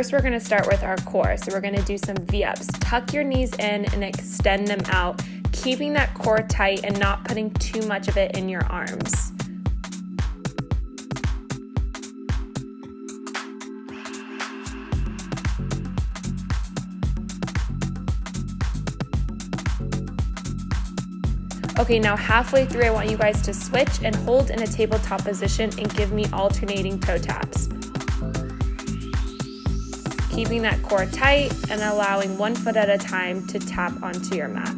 first we're gonna start with our core. So we're gonna do some V-ups. Tuck your knees in and extend them out, keeping that core tight and not putting too much of it in your arms. Okay, now halfway through, I want you guys to switch and hold in a tabletop position and give me alternating toe taps. Keeping that core tight and allowing one foot at a time to tap onto your mat.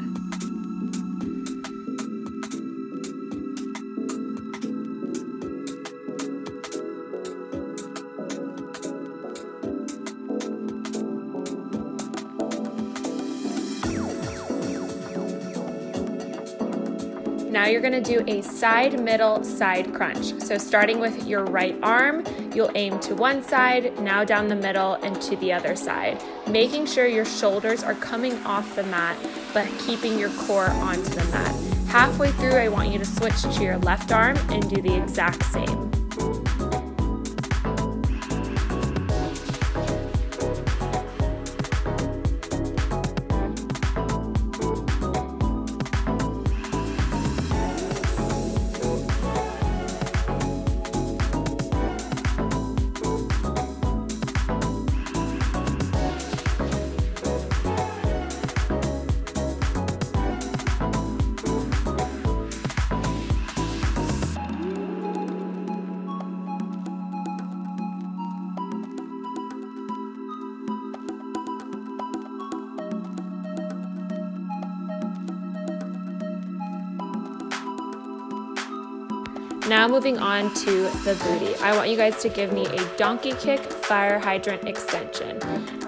Now you're gonna do a side, middle, side crunch. So starting with your right arm, you'll aim to one side, now down the middle and to the other side, making sure your shoulders are coming off the mat, but keeping your core onto the mat. Halfway through, I want you to switch to your left arm and do the exact same. Now moving on to the booty. I want you guys to give me a donkey kick fire hydrant extension.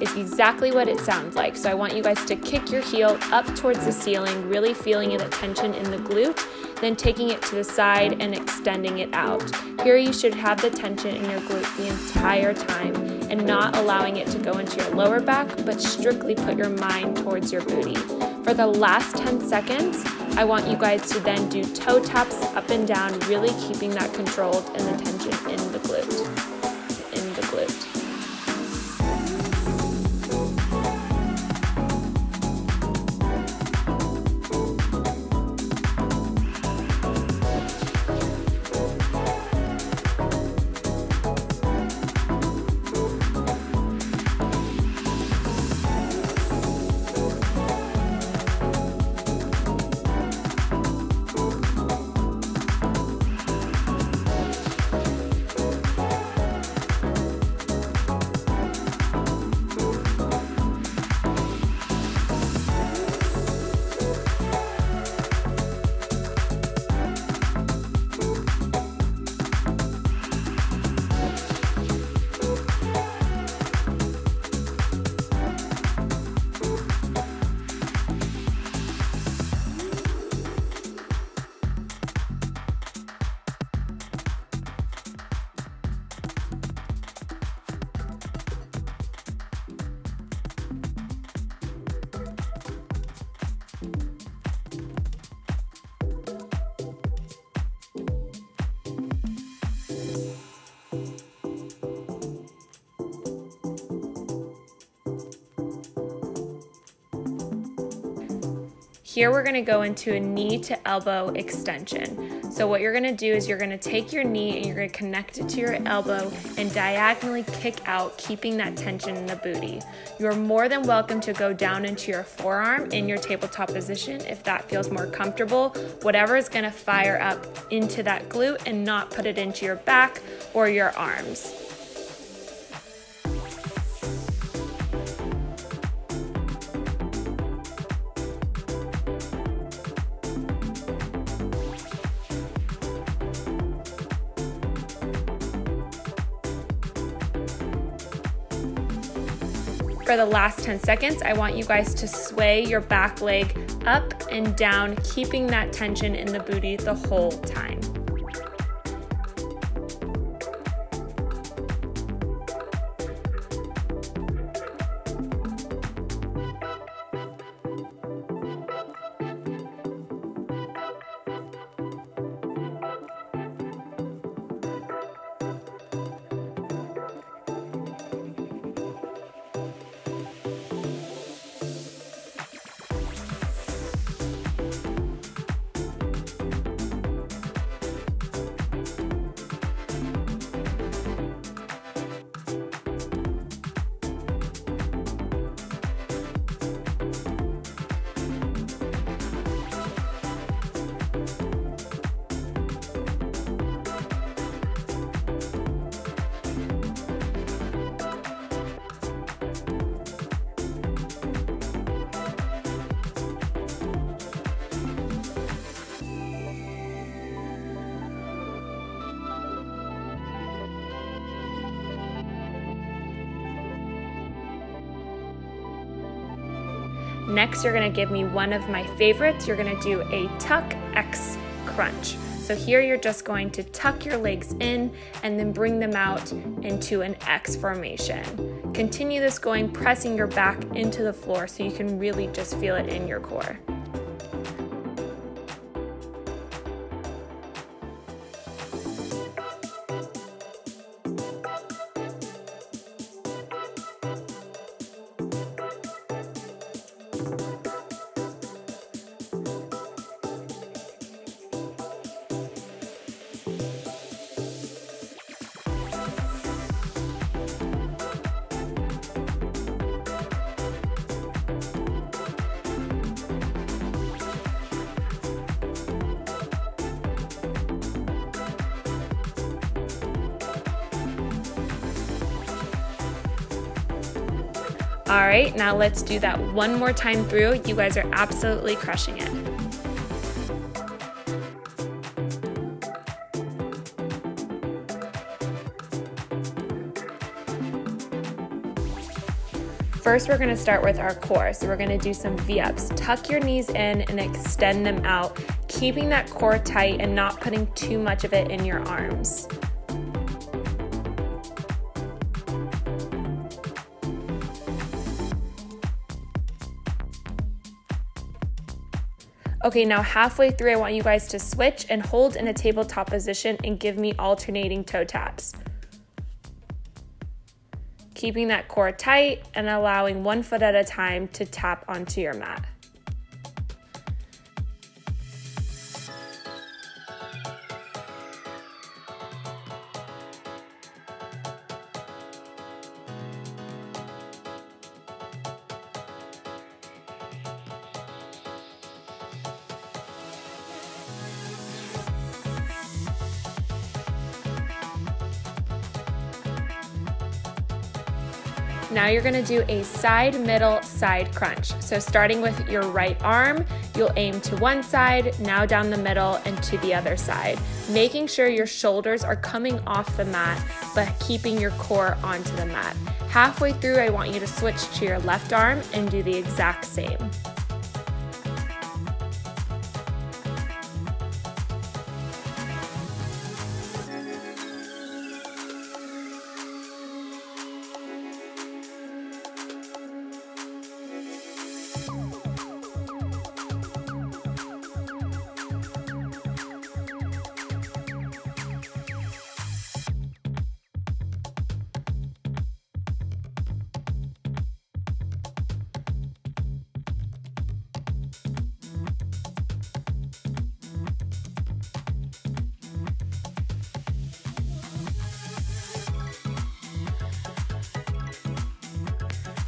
It's exactly what it sounds like. So I want you guys to kick your heel up towards the ceiling, really feeling the tension in the glute, then taking it to the side and extending it out. Here you should have the tension in your glute the entire time and not allowing it to go into your lower back, but strictly put your mind towards your booty. For the last 10 seconds, I want you guys to then do toe taps up and down, really keeping that controlled and the tension in the glute. Here we're gonna go into a knee to elbow extension. So what you're gonna do is you're gonna take your knee and you're gonna connect it to your elbow and diagonally kick out, keeping that tension in the booty. You're more than welcome to go down into your forearm in your tabletop position if that feels more comfortable. Whatever is gonna fire up into that glute and not put it into your back or your arms. For the last 10 seconds, I want you guys to sway your back leg up and down, keeping that tension in the booty the whole time. Next, you're gonna give me one of my favorites. You're gonna do a tuck X crunch. So here you're just going to tuck your legs in and then bring them out into an X formation. Continue this going, pressing your back into the floor so you can really just feel it in your core. All right, now let's do that one more time through. You guys are absolutely crushing it. First, we're gonna start with our core. So we're gonna do some V-ups. Tuck your knees in and extend them out, keeping that core tight and not putting too much of it in your arms. Okay, now halfway through, I want you guys to switch and hold in a tabletop position and give me alternating toe taps. Keeping that core tight and allowing one foot at a time to tap onto your mat. Now you're gonna do a side, middle, side crunch. So starting with your right arm, you'll aim to one side, now down the middle and to the other side, making sure your shoulders are coming off the mat, but keeping your core onto the mat. Halfway through, I want you to switch to your left arm and do the exact same.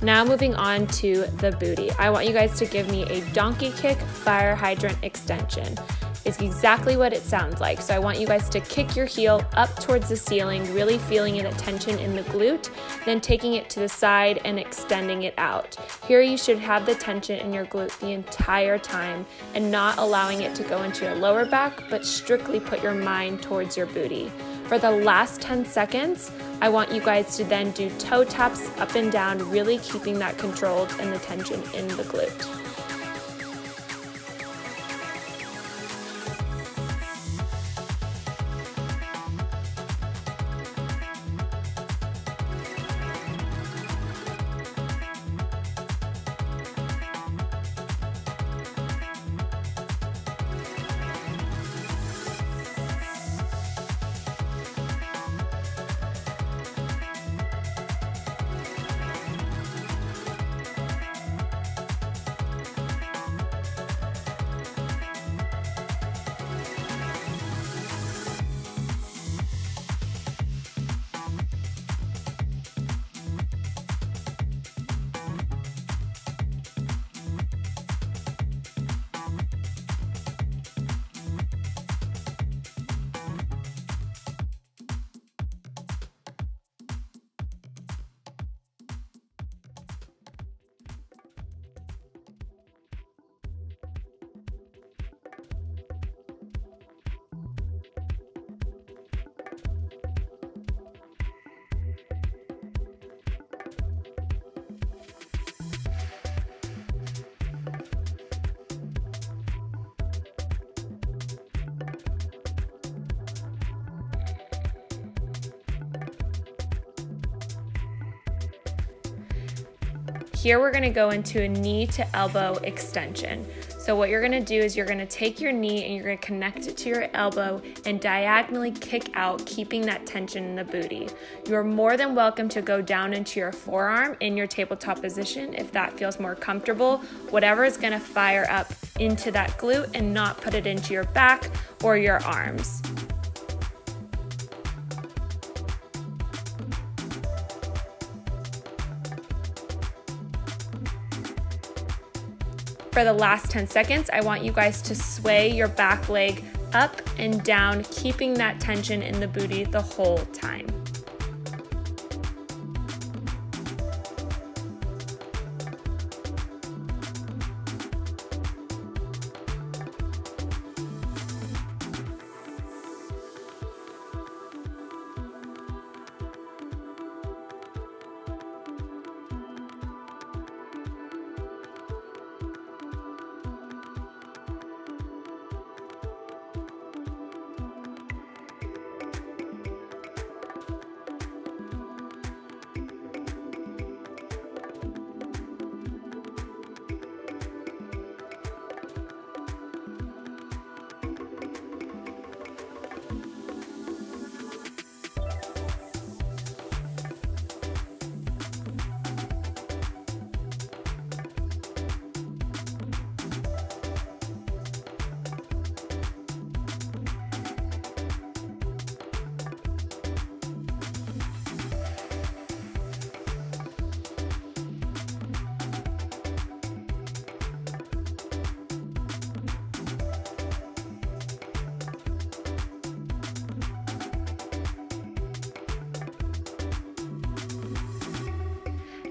Now moving on to the booty. I want you guys to give me a donkey kick fire hydrant extension. It's exactly what it sounds like. So I want you guys to kick your heel up towards the ceiling, really feeling that tension in the glute, then taking it to the side and extending it out. Here you should have the tension in your glute the entire time and not allowing it to go into your lower back, but strictly put your mind towards your booty. For the last 10 seconds, I want you guys to then do toe taps up and down, really keeping that controlled and the tension in the glute. Here we're gonna go into a knee to elbow extension. So what you're gonna do is you're gonna take your knee and you're gonna connect it to your elbow and diagonally kick out, keeping that tension in the booty. You're more than welcome to go down into your forearm in your tabletop position if that feels more comfortable. Whatever is gonna fire up into that glute and not put it into your back or your arms. For the last 10 seconds, I want you guys to sway your back leg up and down, keeping that tension in the booty the whole time.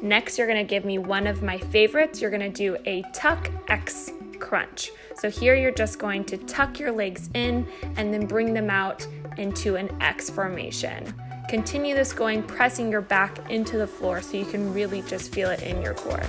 Next, you're gonna give me one of my favorites. You're gonna do a tuck X crunch. So here you're just going to tuck your legs in and then bring them out into an X formation. Continue this going, pressing your back into the floor so you can really just feel it in your core.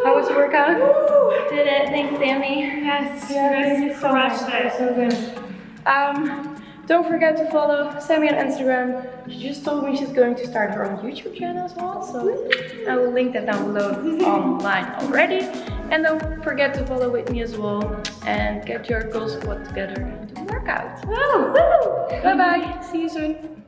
How was your workout? Woo! Did it. Thanks, Sammy. Yes, you guys crushed it. So good. Don't forget to follow Sammy on Instagram. She just told me she's going to start her own YouTube channel as well, so I will link that down below online already. And don't forget to follow Whitney as well and get your goal squad together and do a workout. Bye bye. See you soon.